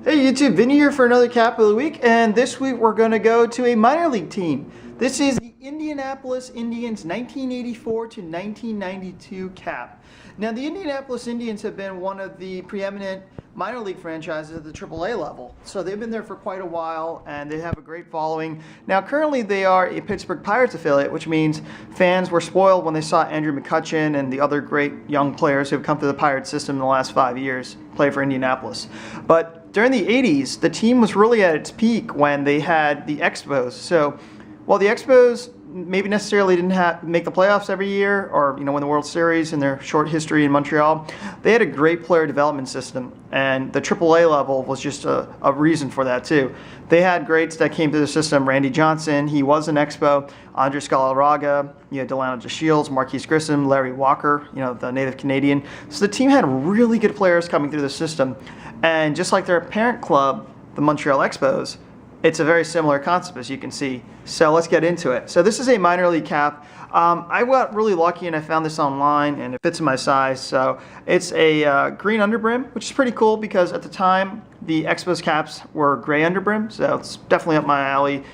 Hey YouTube, Vinny here for another cap of the week, and this week we're going to go to a minor league team. This is the Indianapolis Indians 1984 to 1992 cap. Now the Indianapolis Indians have been one of the preeminent minor league franchises at the AAA level. So they've been there for quite a while and they have a great following. Now currently they are a Pittsburgh Pirates affiliate, which means fans were spoiled when they saw Andrew McCutchen and the other great young players who have come through the Pirates system in the last 5 years play for Indianapolis. But during the 80s, the team was really at its peak when they had the Expos. So while the Expos maybe necessarily didn't make the playoffs every year or win the World Series in their short history in Montreal, they had a great player development system, and the AAA level was just a reason for that too. They had greats that came through the system. Randy Johnson, he was an Expo. Andres Galarraga, Delano DeShields, Marquis Grissom, Larry Walker, the native Canadian. So the team had really good players coming through the system, and just like their parent club, the Montreal Expos, it's a very similar concept, as you can see. So let's get into it. So this is a minor league cap. I got really lucky and I found this online and it fits in my size. So it's a green underbrim, which is pretty cool because at the time the Expos caps were gray underbrim, so it's definitely up my alley.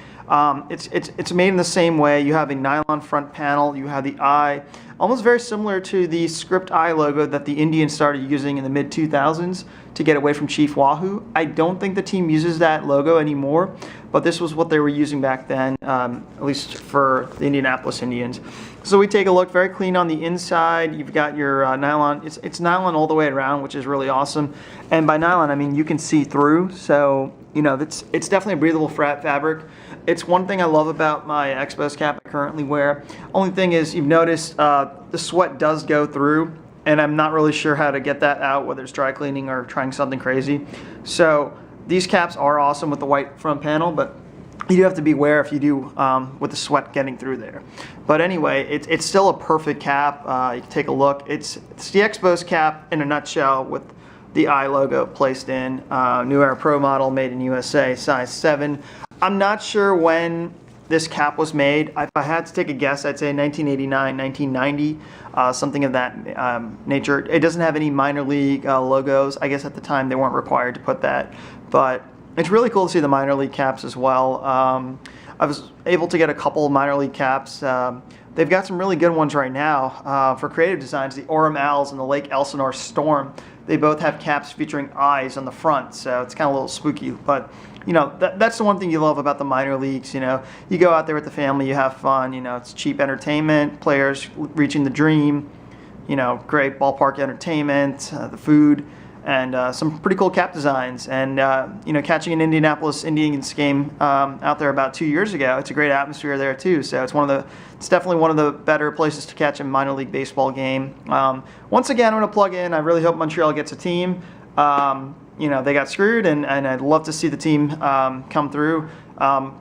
It's made in the same way. You have a nylon front panel, you have the eye, almost very similar to the script eye logo that the Indians started using in the mid-2000s to get away from Chief Wahoo. I don't think the team uses that logo anymore, but this was what they were using back then, at least for the Indianapolis Indians. So we take a look, very clean on the inside. You've got your nylon, it's nylon all the way around, which is really awesome. And by nylon, I mean you can see through, so it's definitely a breathable fabric. It's one thing I love about my Expos cap I currently wear. Only thing is, you've noticed the sweat does go through, and I'm not really sure how to get that out, whether it's dry cleaning or trying something crazy. So these caps are awesome with the white front panel, but you do have to be aware if you do with the sweat getting through there. But anyway, it's still a perfect cap. You can take a look. It's the Expos cap in a nutshell with the eye logo placed in. New Era Pro model, made in USA, size 7. I'm not sure when this cap was made. If I had to take a guess, I'd say 1989, 1990, something of that nature. It doesn't have any minor league logos. I guess at the time they weren't required to put that, but it's really cool to see the minor league caps as well. I was able to get a couple of minor league caps. They've got some really good ones right now for creative designs. The Orem Owls and the Lake Elsinore Storm. They both have caps featuring eyes on the front, so it's kind of a little spooky. But that's the one thing you love about the minor leagues. You go out there with the family, you have fun. It's cheap entertainment, players reaching the dream. Great ballpark entertainment, the food, and some pretty cool cap designs. And catching an Indianapolis Indians game out there about 2 years ago, it's a great atmosphere there too. So it's definitely one of the better places to catch a minor league baseball game. Once again, I'm going to plug in. I really hope Montreal gets a team. They got screwed, and I'd love to see the team come through,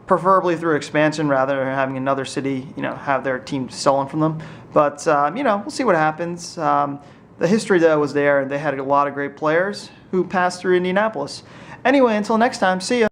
preferably through expansion rather than having another city, have their team stolen from them. But we'll see what happens. The history, though, was there, and they had a lot of great players who passed through Indianapolis. Anyway, until next time, see ya.